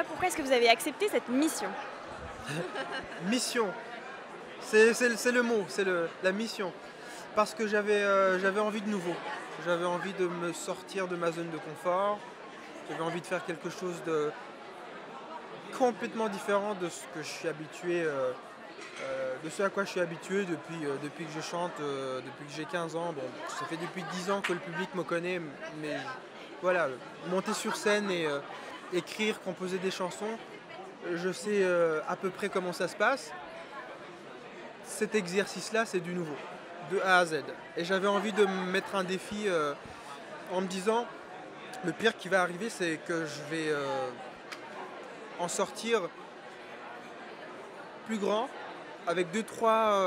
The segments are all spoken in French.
Pourquoi est-ce que vous avez accepté cette mission? Mission, c'est le mot, c'est la mission. Parce que j'avais envie de nouveau. J'avais envie de me sortir de ma zone de confort. J'avais envie de faire quelque chose de complètement différent de ce que je suis habitué, de ce à quoi je suis habitué depuis que je chante, depuis que j'ai 15 ans. Bon, ça fait depuis 10 ans que le public me connaît, mais voilà, monter sur scène et écrire, composer des chansons, je sais à peu près comment ça se passe. Cet exercice-là, c'est du nouveau, de A à Z. Et j'avais envie de me mettre un défi en me disant, le pire qui va arriver, c'est que je vais en sortir plus grand, avec deux, trois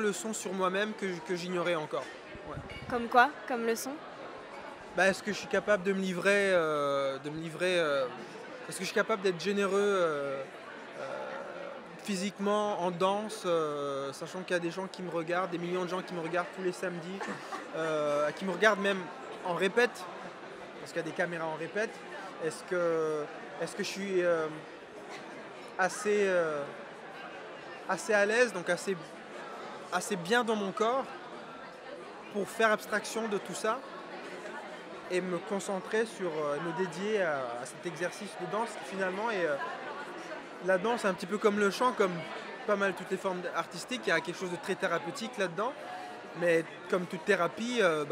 leçons sur moi-même que j'ignorais encore. Ouais. Comme quoi? Comme leçon? Bah, est-ce que je suis capable de me livrer, est-ce que je suis capable d'être généreux physiquement en danse, sachant qu'il y a des gens qui me regardent, des millions de gens qui me regardent tous les samedis, qui me regardent même en répète, parce qu'il y a des caméras en répète. Est-ce que je suis assez à l'aise, donc assez bien dans mon corps pour faire abstraction de tout ça et me concentrer sur, me dédier à cet exercice de danse qui finalement est la danse, un petit peu comme le chant, comme pas mal toutes les formes artistiques, il y a quelque chose de très thérapeutique là-dedans. Mais comme toute thérapie, il y a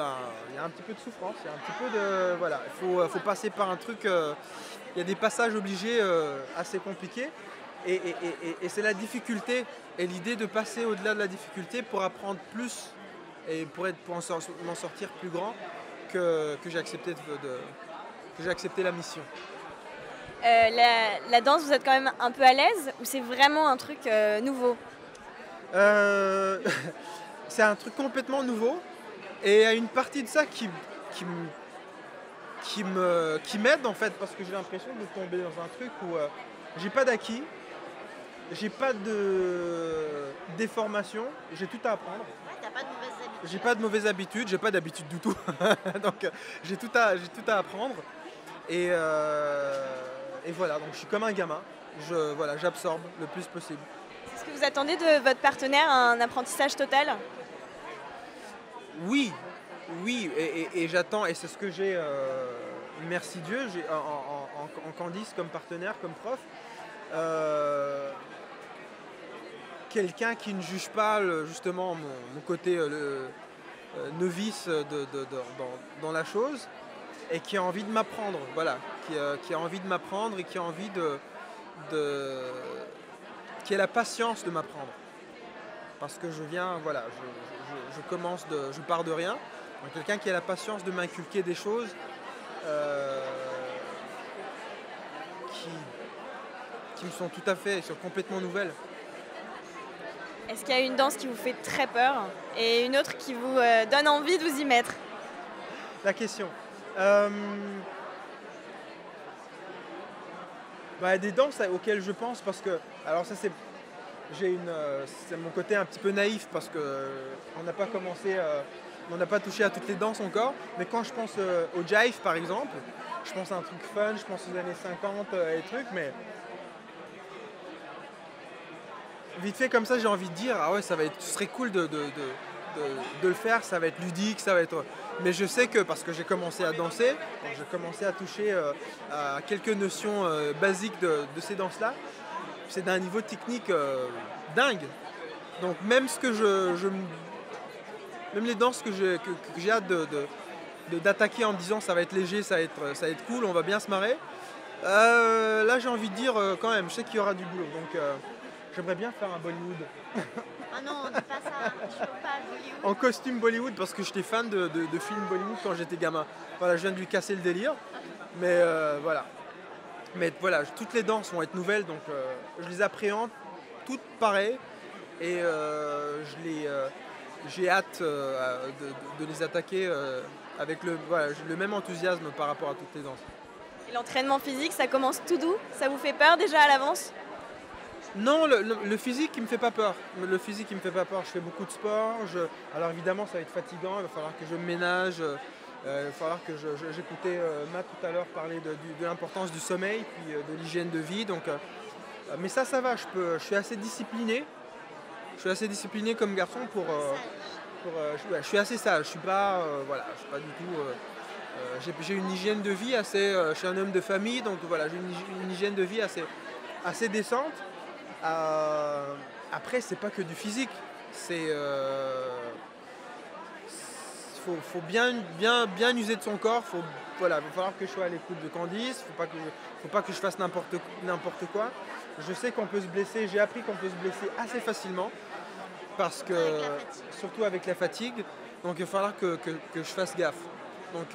un petit peu de souffrance, il y a un petit peu de... Voilà, il faut passer par un truc... il y a des passages obligés assez compliqués. Et c'est la difficulté et l'idée de passer au-delà de la difficulté pour apprendre plus et pour m'en sortir plus grand que j'ai accepté, la mission. La danse, vous êtes quand même un peu à l'aise ou c'est vraiment un truc nouveau? C'est un truc complètement nouveau et il y a une partie de ça qui m'aide en fait, parce que j'ai l'impression de tomber dans un truc où j'ai pas d'acquis, j'ai pas de déformation, j'ai tout à apprendre. Ouais, t'as pas de mauvaises habitudes. J'ai pas de mauvaises habitudes, j'ai pas d'habitude du tout. Donc j'ai tout à apprendre. Et voilà, donc je suis comme un gamin, j'absorbe le plus possible. Est-ce que vous attendez de votre partenaire un apprentissage total? Oui, et j'attends, et c'est ce que j'ai, merci Dieu, j'ai en Candice comme partenaire, comme prof, quelqu'un qui ne juge pas justement mon côté novice dans la chose, et qui a envie de m'apprendre, voilà, qui a envie de m'apprendre et qui a envie qui a la patience de m'apprendre. Parce que je viens, voilà, je pars de rien. Donc quelqu'un qui a la patience de m'inculquer des choses qui me sont tout à fait, sont complètement nouvelles. Est-ce qu'il y a une danse qui vous fait très peur et une autre qui vous donne envie de vous y mettre? La question. Des danses auxquelles je pense, parce que, alors ça c'est mon côté un petit peu naïf, parce que on n'a pas commencé, on n'a pas touché à toutes les danses encore, mais quand je pense au jive par exemple, je pense à un truc fun, je pense aux années 50 et trucs, mais vite fait comme ça j'ai envie de dire, ah ouais, ce serait cool de le faire, ça va être ludique, ça va être... Mais je sais que, parce que j'ai commencé à danser, donc j'ai commencé à toucher à quelques notions basiques de ces danses-là, c'est d'un niveau technique dingue. Donc même même les danses que j'ai hâte d'attaquer en me disant ça va être léger, ça va être cool, on va bien se marrer, là j'ai envie de dire quand même, je sais qu'il y aura du boulot, donc j'aimerais bien faire un Bollywood. Ah non, on dit pas ça, je veux pas Bollywood. En costume Bollywood, parce que j'étais fan de films Bollywood quand j'étais gamin. Voilà, je viens de lui casser le délire, mais voilà. Mais voilà, toutes les danses vont être nouvelles, donc je les appréhende toutes pareilles, et j'ai hâte de les attaquer avec le même enthousiasme par rapport à toutes les danses. Et l'entraînement physique, ça commence tout doux? Ça vous fait peur déjà à l'avance? Non, le physique il me fait pas peur. Le physique il me fait pas peur. Je fais beaucoup de sport. Alors évidemment ça va être fatigant, il va falloir que je me ménage Il va falloir que j'écoutais Matt tout à l'heure parler de l'importance du sommeil, puis de l'hygiène de vie. Donc, mais ça va, je suis assez discipliné. Je suis assez discipliné comme garçon je suis assez sage. Je suis pas, voilà, je suis pas du tout. J'ai une hygiène de vie assez. Je suis un homme de famille, donc voilà, j'ai une hygiène de vie assez décente. Après, c'est pas que du physique. Faut bien user de son corps. Voilà, il va falloir que je sois à l'écoute de Candice. Faut pas que je fasse n'importe quoi. Je sais qu'on peut se blesser. J'ai appris qu'on peut se blesser assez facilement. Parce que, surtout avec la fatigue, donc il va falloir que je fasse gaffe. Donc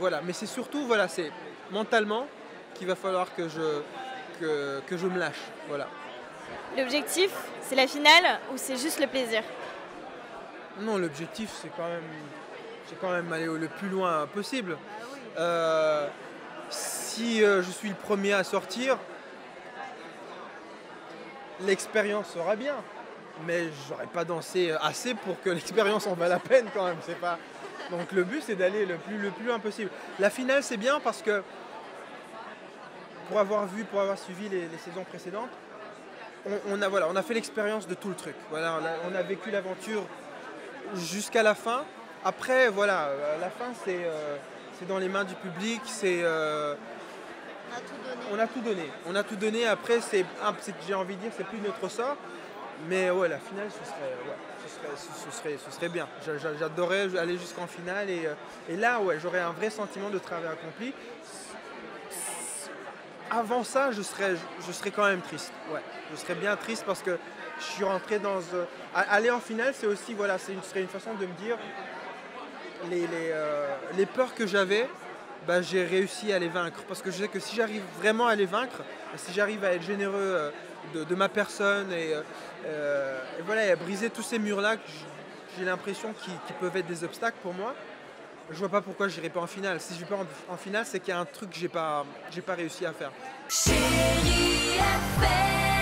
voilà, mais c'est surtout, voilà, c'est mentalement qu'il va falloir que je me lâche. Voilà. L'objectif, c'est la finale ou c'est juste le plaisir? Non, l'objectif, c'est quand même aller le plus loin possible. Si je suis le premier à sortir, l'expérience sera bien, mais j'aurais pas dansé assez pour que l'expérience en vaille la peine quand même. C'est pas. Donc le but c'est d'aller le plus loin possible. La finale c'est bien parce que pour avoir suivi les saisons précédentes, on a fait l'expérience de tout le truc. Voilà, on a vécu l'aventure jusqu'à la fin. Après voilà, la fin c'est dans les mains du public, on a tout donné. Après, j'ai envie de dire, c'est plus notre sort. Mais ouais, la finale, ce serait bien. J'adorais aller jusqu'en finale. Et là, ouais, j'aurais un vrai sentiment de travail accompli. Avant ça, je serais quand même triste. Ouais, je serais bien triste parce que je suis rentré dans... aller en finale, c'est aussi, voilà, serait une façon de me dire les peurs que j'avais. J'ai réussi à les vaincre. Parce que je sais que si j'arrive vraiment à les vaincre, si j'arrive à être généreux de ma personne et voilà, et à briser tous ces murs-là que j'ai l'impression qui peuvent être des obstacles pour moi, je vois pas pourquoi je n'irai pas en finale. Si je vais pas en finale, c'est qu'il y a un truc que j'ai pas réussi à faire. Chérie FM.